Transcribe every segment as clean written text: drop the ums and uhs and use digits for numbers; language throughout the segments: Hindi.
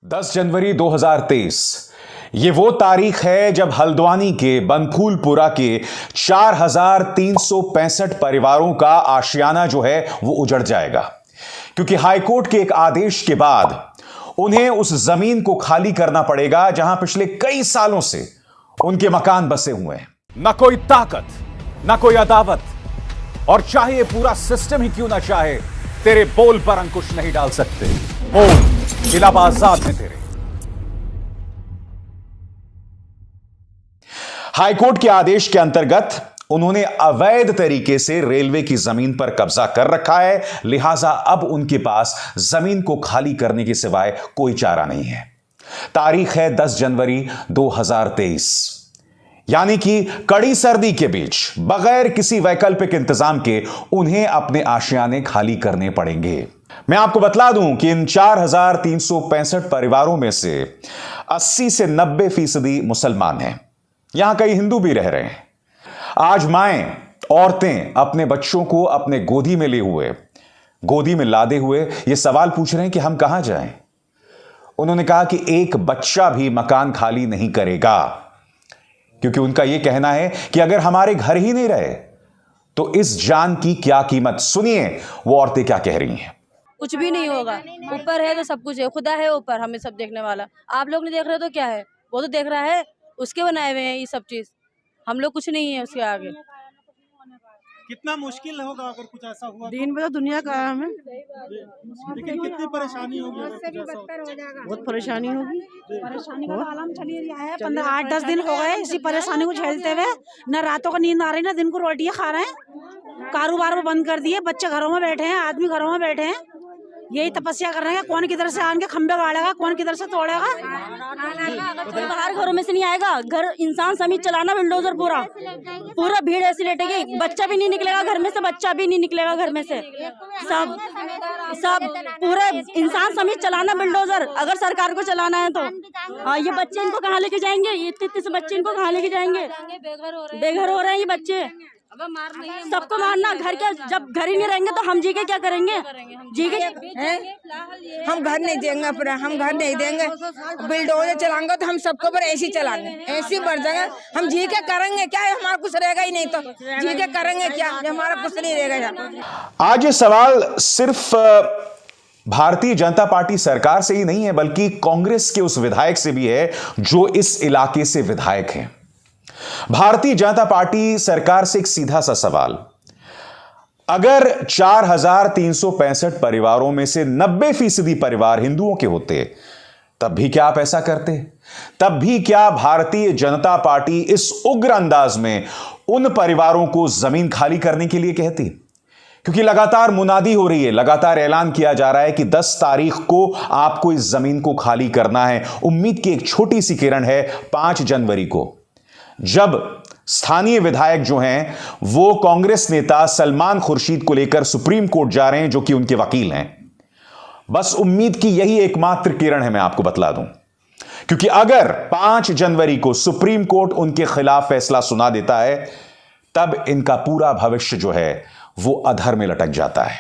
10 जनवरी 2023 ये वो तारीख है जब हल्द्वानी के बनफूलपुरा के 4,365 परिवारों का आशियाना जो है वो उजड़ जाएगा, क्योंकि हाईकोर्ट के एक आदेश के बाद उन्हें उस जमीन को खाली करना पड़ेगा जहां पिछले कई सालों से उनके मकान बसे हुए हैं। न कोई ताकत, न कोई अदावत, और चाहे ये पूरा सिस्टम ही क्यों ना चाहे, तेरे बोल पर अंकुश नहीं डाल सकते। बोल, खिलाफ आजाद है तेरे। हाईकोर्ट के आदेश के अंतर्गत उन्होंने अवैध तरीके से रेलवे की जमीन पर कब्जा कर रखा है, लिहाजा अब उनके पास जमीन को खाली करने के सिवाय कोई चारा नहीं है। तारीख है 10 जनवरी 2023, यानी कि कड़ी सर्दी के बीच बगैर किसी वैकल्पिक इंतजाम के उन्हें अपने आशियाने खाली करने पड़ेंगे। मैं आपको बतला दूं कि इन 4,365 परिवारों में से 80 से 90% मुसलमान हैं। यहां कई हिंदू भी रह रहे हैं। आज माएं, औरतें अपने बच्चों को अपने गोदी में लादे हुए यह सवाल पूछ रहे हैं कि हम कहां जाएं। उन्होंने कहा कि एक बच्चा भी मकान खाली नहीं करेगा, क्योंकि उनका यह कहना है कि अगर हमारे घर ही नहीं रहे तो इस जान की क्या कीमत। सुनिए वो औरतें क्या कह रही हैं। कुछ भी नहीं होगा, ऊपर है तो सब कुछ है, खुदा है ऊपर, हमें सब देखने वाला। आप लोग नहीं देख रहे तो क्या है, वो तो देख रहा है, उसके बनाए हुए हैं ये सब चीज, हम लोग कुछ नहीं है उसके आगे। कितना मुश्किल होगा अगर कुछ ऐसा हुआ? दिन भर तो दुनिया का है हमें, लेकिन कितनी परेशानी होगी अगर कुछ ऐसा हो? बहुत परेशानी होगी। परेशानी का आलम चली रहा है। 15-8-10 दिन हो गए इसी परेशानी को झेलते हुए। न रातों को नींद आ रही, न दिन को रोटियां खा रहे हैं। कारोबार वो बंद कर दिए, बच्चे घरों में बैठे हैं, आदमी घरों में बैठे हैं। यही तपस्या कर रहे हैं, कौन किधर से आके खंबे गाड़ेगा, कौन किधर से तोड़ेगा। बाहर घरों में से नहीं आएगा, घर इंसान समेत चलाना बिल्डोजर पूरा भीड़ ऐसी लेटेगी, बच्चा भी नहीं निकलेगा घर में से, बच्चा भी नहीं निकलेगा घर में से, सब पूरा इंसान समेत चलाना बिल्डोजर, अगर सरकार को चलाना है तो। हाँ, ये बच्चे इनको कहाँ लेके जाएंगे? ये इतने से बच्चे इनको कहाँ लेके जाएंगे? बेघर हो रहे हैं ये बच्चे। सबको मारना, घर के जब घर ही नहीं रहेंगे तो हम जी के क्या करेंगे? जी के हम घर नहीं देंगे, पर हम घर नहीं देंगे। बिल्डोजर चलाएंगे तो हम सबको पर ऐसी चलाएंगे, ऐसी बढ़ जाएंगे। हम जी के करेंगे क्या? हमारा कुछ रहेगा ही नहीं, तो जी के करेंगे क्या? हमारा कुछ नहीं रहेगा। आज ये सवाल सिर्फ भारतीय जनता पार्टी सरकार से ही नहीं है, बल्कि कांग्रेस के उस विधायक से भी है जो इस इलाके से विधायक हैं। भारतीय जनता पार्टी सरकार से एक सीधा सा सवाल, अगर 4,365 परिवारों में से 90% परिवार हिंदुओं के होते, तब भी क्या आप ऐसा करते? तब भी क्या भारतीय जनता पार्टी इस उग्र अंदाज में उन परिवारों को जमीन खाली करने के लिए कहती? क्योंकि लगातार मुनादी हो रही है, लगातार ऐलान किया जा रहा है कि 10 तारीख को आपको इस जमीन को खाली करना है। उम्मीद की एक छोटी सी किरण है 5 जनवरी को, जब स्थानीय विधायक जो हैं वो कांग्रेस नेता सलमान खुर्शीद को लेकर सुप्रीम कोर्ट जा रहे हैं, जो कि उनके वकील हैं। बस उम्मीद की यही एकमात्र किरण है, मैं आपको बतला दूं, क्योंकि अगर 5 जनवरी को सुप्रीम कोर्ट उनके खिलाफ फैसला सुना देता है, तब इनका पूरा भविष्य जो है वो अधर में लटक जाता है।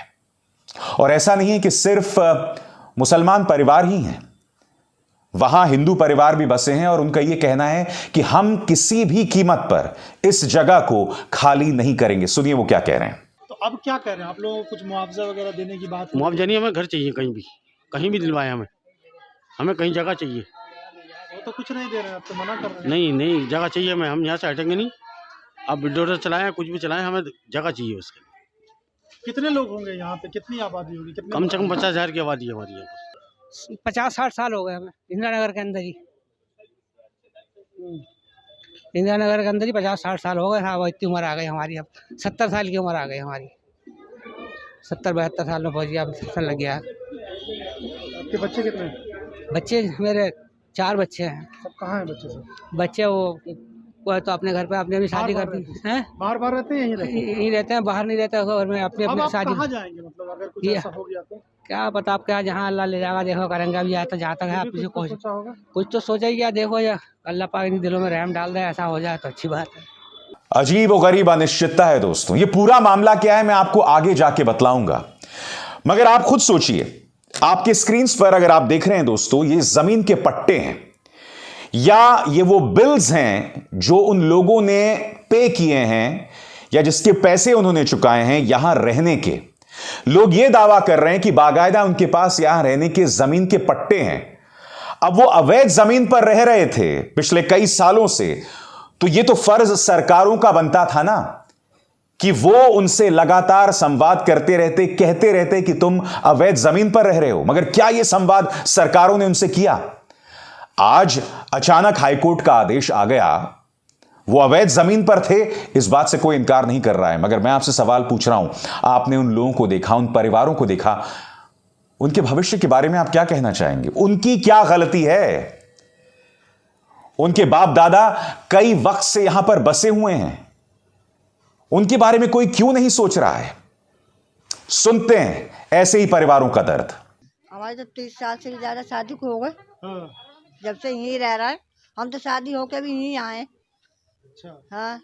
और ऐसा नहीं है कि सिर्फ मुसलमान परिवार ही हैं, वहां हिंदू परिवार भी बसे हैं, और उनका यह कहना है कि हम किसी भी कीमत पर इस जगह को खाली नहीं करेंगे। सुनिए वो क्या कह रहे हैं। तो अब क्या कर रहे हैं आप लोग? कुछ मुआवजा वगैरह देने की बात? मुआवजा नहीं, हमें घर चाहिए, कहीं भी दिलवाए हमें कहीं जगह चाहिए। वो तो कुछ नहीं दे रहे हैं, आप तो मना कर रहे हैं। नहीं जगह चाहिए हमें, हम यहाँ से हटेंगे नहीं। आप बिल्डोजर चलाएं, कुछ भी चलाएं, हमें जगह चाहिए उसके। कितने लोग होंगे यहाँ पे? कितनी आबादी होगी? कम से कम 50,000 की आबादी है हमारी यहाँ पर। 50-60 साल हो गए हमें इंदिरा नगर के अंदर ही। इंदिरा नगर के अंदर ही 50-60 साल हो गए। हाँ, इतनी उम्र आ गई हमारी, अब 70 साल की उम्र आ गई हमारी। 70-72 साल में पहुंची, अब सन लग गया। आपके बच्चे कितने? बच्चे मेरे 4 बच्चे हैं। सब कहाँ हैं बच्चे सब? बच्चे वो तो अपने घर पे अपने भी शादी कर दी हैं। बाहर रहते हैं? यहीं रहते हैं, बाहर नहीं रहते घर में। अपने शादी। कहाँ जाएंगे मतलब अगर कुछ ऐसा हो गया तो? क्या पता, आप क्या जहाँ अल्लाह ले जाएगा, देखो करेंगे। अभी तो जहाँ तक है आप कुछ तो सोचा ही क्या, देखो या अल्लाह पाक इन दिलों में रहम डाल दे, ऐसा हो जाए तो अच्छी बात है। अजीब और गरीब अनिश्चितता है दोस्तों। ये पूरा मामला क्या है मैं आपको आगे जाके बतलाऊंगा, मगर आप खुद सोचिए आपके स्क्रीन पर अगर आप देख रहे हैं दोस्तों, ये जमीन के पट्टे हैं या ये वो बिल्स हैं जो उन लोगों ने पे किए हैं या जिसके पैसे उन्होंने चुकाए हैं यहां रहने के। लोग ये दावा कर रहे हैं कि बाकायदा उनके पास यहां रहने के जमीन के पट्टे हैं। अब वो अवैध जमीन पर रह रहे थे पिछले कई सालों से, तो ये तो फर्ज सरकारों का बनता था ना कि वो उनसे लगातार संवाद करते रहते, कहते रहते कि तुम अवैध जमीन पर रह रहे हो। मगर क्या यह संवाद सरकारों ने उनसे किया? आज अचानक हाईकोर्ट का आदेश आ गया। वो अवैध जमीन पर थे, इस बात से कोई इनकार नहीं कर रहा है, मगर मैं आपसे सवाल पूछ रहा हूं, आपने उन लोगों को देखा, उन परिवारों को देखा, उनके भविष्य के बारे में आप क्या कहना चाहेंगे? उनकी क्या गलती है? उनके बाप दादा कई वक्त से यहां पर बसे हुए हैं, उनके बारे में कोई क्यों नहीं सोच रहा है? सुनते हैं ऐसे ही परिवारों का दर्द। हमारे तो 30 साल से ज्यादा शादी को हो गए, जब से यहीं रह रहा है। हम तो शादी होके भी यहीं आए। अच्छा, हाँ,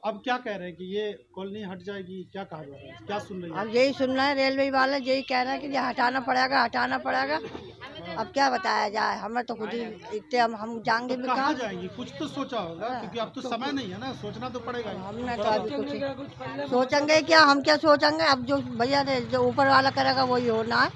अब क्या कह रहे हैं कि ये कॉलोनी हट जाएगी? क्या कहा जा रहा है, क्या सुन रही है? अब यही सुन रहे हैं, रेलवे वाले यही कह रहे हैं कि ये हटाना पड़ेगा, हटाना पड़ेगा। अब क्या बताया जाए, हमें तो खुद ही इतने हम जाएंगे भी कहाँ कहाँ। जाएंगी? कुछ तो सोचा होगा, क्योंकि अब तो समय नहीं है ना, सोचना तो पड़ेगा ही। हमने तो अभी कुछ सोचेंगे क्या, हम क्या सोचेंगे? अब जो भैया ने जो ऊपर वाला करेगा वही होना है।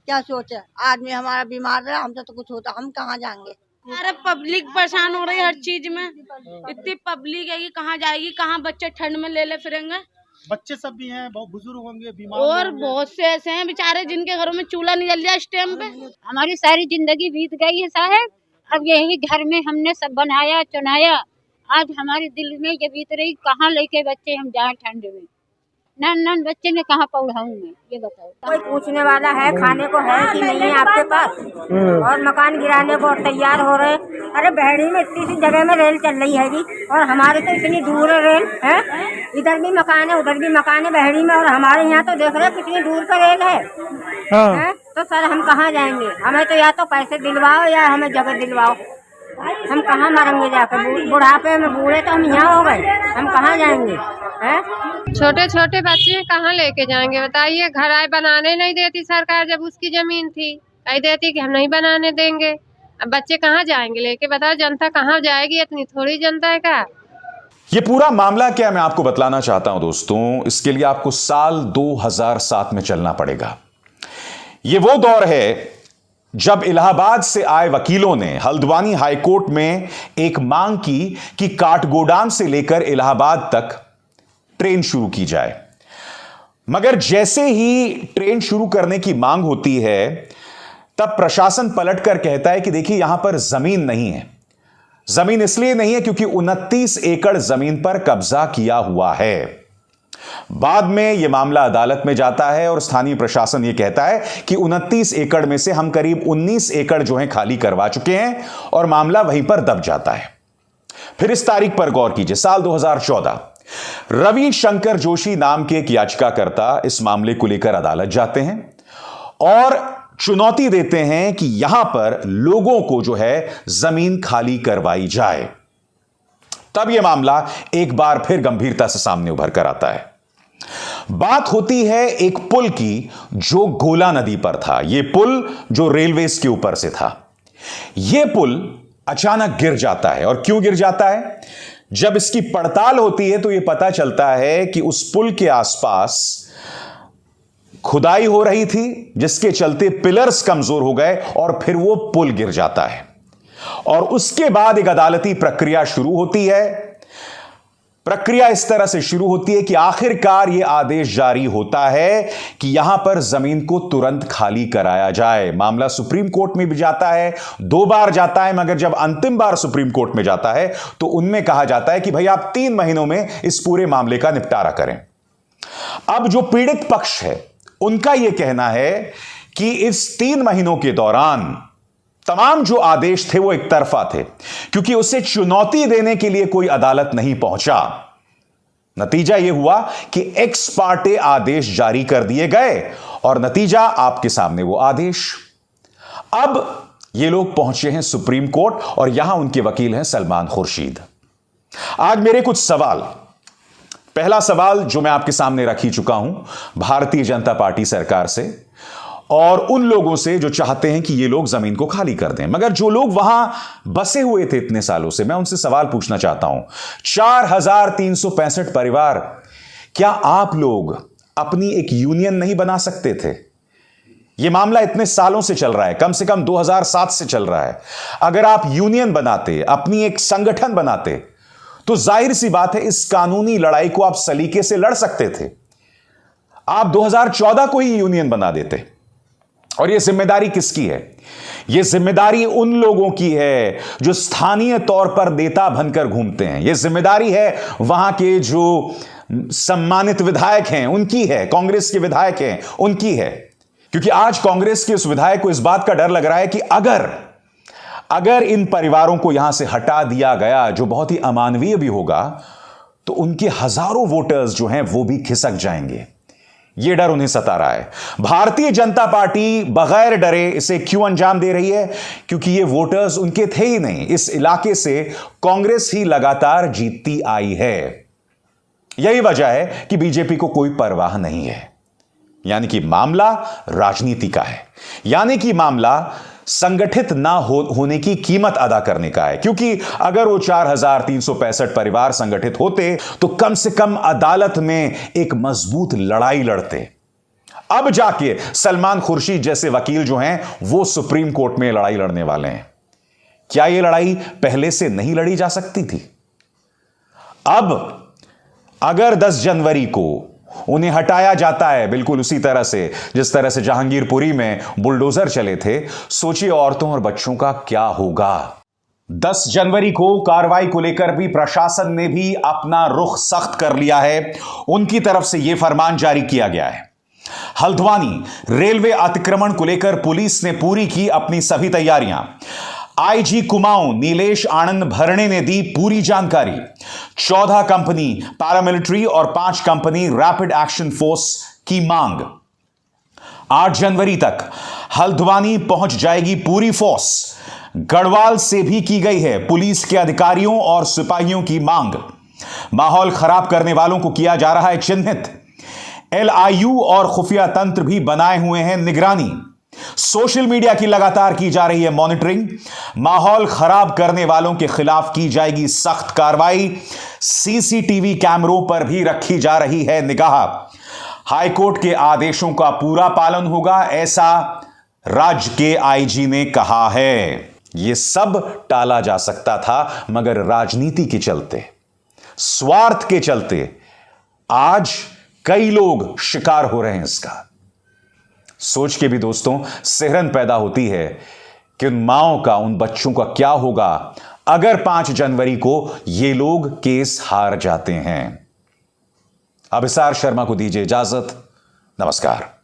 क्या सोचे, आदमी हमारा बीमार रहा, हमसे तो कुछ होता, हम कहाँ जाएंगे? अरे पब्लिक परेशान हो रही है हर चीज में। इतनी पब्लिक है कि कहाँ जाएगी, कहाँ बच्चे ठंड में ले फिरेंगे। बच्चे सब भी हैं, बहुत बुजुर्ग होंगे, बीमार और होंगे। बहुत से ऐसे हैं बेचारे जिनके घरों में चूल्हा नहीं जल रहा इस टाइम पे। हमारी सारी जिंदगी बीत गई है साहब, अब यही घर में हमने सब बनाया चुनाया, आज हमारे दिल में ये बीत रही, कहाँ लेके बच्चे हम जाए ठंड में? नन बच्चे ने कहाँ पढ़ाऊं मैं, ये बताओ। कोई पूछने वाला है, खाने को है कि नहीं है आपके पास? और मकान गिराने को तैयार हो रहे। अरे बहड़ी में इतनी सी जगह में रेल चल रही है जी, और हमारे तो इतनी दूर है रेल है। इधर भी मकान है, उधर भी मकान है बहड़ी में, और हमारे यहाँ तो देख रहे कितनी दूर का रेल है। तो सर हम कहाँ जाएंगे? हमें तो या तो पैसे दिलवाओ या हमें जगह दिलवाओ। हम कहाँ मरेंगे जाकर? बुढ़ापे में बूढ़े तो हम यहाँ हो गए, हम कहाँ जाएंगे? हैं? छोटे छोटे बच्चे कहाँ लेके जाएंगे बताइए? घर आए बनाने नहीं देती सरकार, जब उसकी जमीन थी कह देती कि हम नहीं बनाने देंगे। अब बच्चे कहाँ जाएंगे लेके, बताओ? जनता कहाँ जाएगी? इतनी थोड़ी जनता है का? ये पूरा मामला क्या मैं आपको बतलाना चाहता हूं दोस्तों, इसके लिए आपको साल 2007 में चलना पड़ेगा। ये वो दौर है जब इलाहाबाद से आए वकीलों ने हल्द्वानी हाईकोर्ट में एक मांग की कि काठगोदाम से लेकर इलाहाबाद तक ट्रेन शुरू की जाए। मगर जैसे ही ट्रेन शुरू करने की मांग होती है, तब प्रशासन पलटकर कहता है कि देखिए यहां पर जमीन नहीं है। जमीन इसलिए नहीं है क्योंकि 29 एकड़ जमीन पर कब्जा किया हुआ है। बाद में यह मामला अदालत में जाता है और स्थानीय प्रशासन यह कहता है कि 29 एकड़ में से हम करीब 19 एकड़ जो है खाली करवा चुके हैं, और मामला वहीं पर दब जाता है। फिर इस तारीख पर गौर कीजिए, साल 2014, रवि शंकर जोशी नाम के एक याचिकाकर्ता इस मामले को लेकर अदालत जाते हैं और चुनौती देते हैं कि यहां पर लोगों को जो है जमीन खाली करवाई जाए। तब यह मामला एक बार फिर गंभीरता से सामने उभर कर आता है। बात होती है एक पुल की जो गोला नदी पर था। यह पुल जो रेलवेज के ऊपर से था, यह पुल अचानक गिर जाता है। और क्यों गिर जाता है? जब इसकी पड़ताल होती है तो यह पता चलता है कि उस पुल के आसपास खुदाई हो रही थी, जिसके चलते पिलर्स कमजोर हो गए और फिर वो पुल गिर जाता है। और उसके बाद एक अदालती प्रक्रिया शुरू होती है। प्रक्रिया इस तरह से शुरू होती है कि आखिरकार यह आदेश जारी होता है कि यहां पर जमीन को तुरंत खाली कराया जाए। मामला सुप्रीम कोर्ट में भी जाता है, 2 बार जाता है, मगर जब अंतिम बार सुप्रीम कोर्ट में जाता है तो उनमें कहा जाता है कि भाई आप 3 महीनों में इस पूरे मामले का निपटारा करें। अब जो पीड़ित पक्ष है उनका यह कहना है कि इस 3 महीनों के दौरान तमाम जो आदेश थे वो एक तरफा थे, क्योंकि उसे चुनौती देने के लिए कोई अदालत नहीं पहुंचा। नतीजा यह हुआ कि एक्स पार्टे आदेश जारी कर दिए गए और नतीजा आपके सामने वो आदेश। अब ये लोग पहुंचे हैं सुप्रीम कोर्ट और यहां उनके वकील हैं सलमान खुर्शीद। आज मेरे कुछ सवाल, पहला सवाल जो मैं आपके सामने रख ही चुका हूं भारतीय जनता पार्टी सरकार से, और उन लोगों से जो चाहते हैं कि ये लोग जमीन को खाली कर दें। मगर जो लोग वहां बसे हुए थे इतने सालों से, मैं उनसे सवाल पूछना चाहता हूं, 4365 परिवार, क्या आप लोग अपनी एक यूनियन नहीं बना सकते थे? यह मामला इतने सालों से चल रहा है, कम से कम 2007 से चल रहा है। अगर आप यूनियन बनाते, अपनी एक संगठन बनाते, तो जाहिर सी बात है इस कानूनी लड़ाई को आप सलीके से लड़ सकते थे। आप 2014 को ही यूनियन बना देते। और यह जिम्मेदारी किसकी है? यह जिम्मेदारी उन लोगों की है जो स्थानीय तौर पर नेता बनकर घूमते हैं। यह जिम्मेदारी है वहां के जो सम्मानित विधायक हैं उनकी है, कांग्रेस के विधायक हैं उनकी है। क्योंकि आज कांग्रेस के उस विधायक को इस बात का डर लग रहा है कि अगर इन परिवारों को यहां से हटा दिया गया, जो बहुत ही अमानवीय भी होगा, तो उनके हजारों वोटर्स जो हैं वो भी खिसक जाएंगे। यह डर उन्हें सता रहा है। भारतीय जनता पार्टी बगैर डरे इसे क्यों अंजाम दे रही है? क्योंकि ये वोटर्स उनके थे ही नहीं। इस इलाके से कांग्रेस ही लगातार जीतती आई है। यही वजह है कि बीजेपी को कोई परवाह नहीं है। यानी कि मामला राजनीति का है, यानी कि मामला संगठित ना होने की कीमत अदा करने का है। क्योंकि अगर वो 4365 परिवार संगठित होते तो कम से कम अदालत में एक मजबूत लड़ाई लड़ते। अब जाके सलमान खुर्शीद जैसे वकील जो हैं वो सुप्रीम कोर्ट में लड़ाई लड़ने वाले हैं। क्या यह लड़ाई पहले से नहीं लड़ी जा सकती थी? अब अगर 10 जनवरी को उन्हें हटाया जाता है, बिल्कुल उसी तरह से जिस तरह से जहांगीरपुरी में बुलडोजर चले थे, सोचिए औरतों और बच्चों का क्या होगा। 10 जनवरी को कार्रवाई को लेकर भी प्रशासन ने भी अपना रुख सख्त कर लिया है। उनकी तरफ से यह फरमान जारी किया गया है। हल्द्वानी रेलवे अतिक्रमण को लेकर पुलिस ने पूरी की अपनी सभी तैयारियां। आईजी कुमाऊं नीलेश आनंद भरणे ने दी पूरी जानकारी। 14 कंपनी पैरामिलिट्री और 5 कंपनी रैपिड एक्शन फोर्स की मांग। 8 जनवरी तक हल्द्वानी पहुंच जाएगी पूरी फोर्स। गढ़वाल से भी की गई है पुलिस के अधिकारियों और सिपाहियों की मांग। माहौल खराब करने वालों को किया जा रहा है चिन्हित। LIU और खुफिया तंत्र भी बनाए हुए हैं निगरानी। सोशल मीडिया की लगातार की जा रही है मॉनिटरिंग। माहौल खराब करने वालों के खिलाफ की जाएगी सख्त कार्रवाई। CCTV कैमरों पर भी रखी जा रही है निगाह। हाईकोर्ट के आदेशों का पूरा पालन होगा, ऐसा राज्य के IG ने कहा है। यह सब टाला जा सकता था, मगर राजनीति के चलते, स्वार्थ के चलते आज कई लोग शिकार हो रहे हैं इसका। सोच के भी दोस्तों सिहरन पैदा होती है कि उन माओं का, उन बच्चों का क्या होगा अगर 5 जनवरी को ये लोग केस हार जाते हैं। अभिसार शर्मा को दीजिए इजाजत। नमस्कार।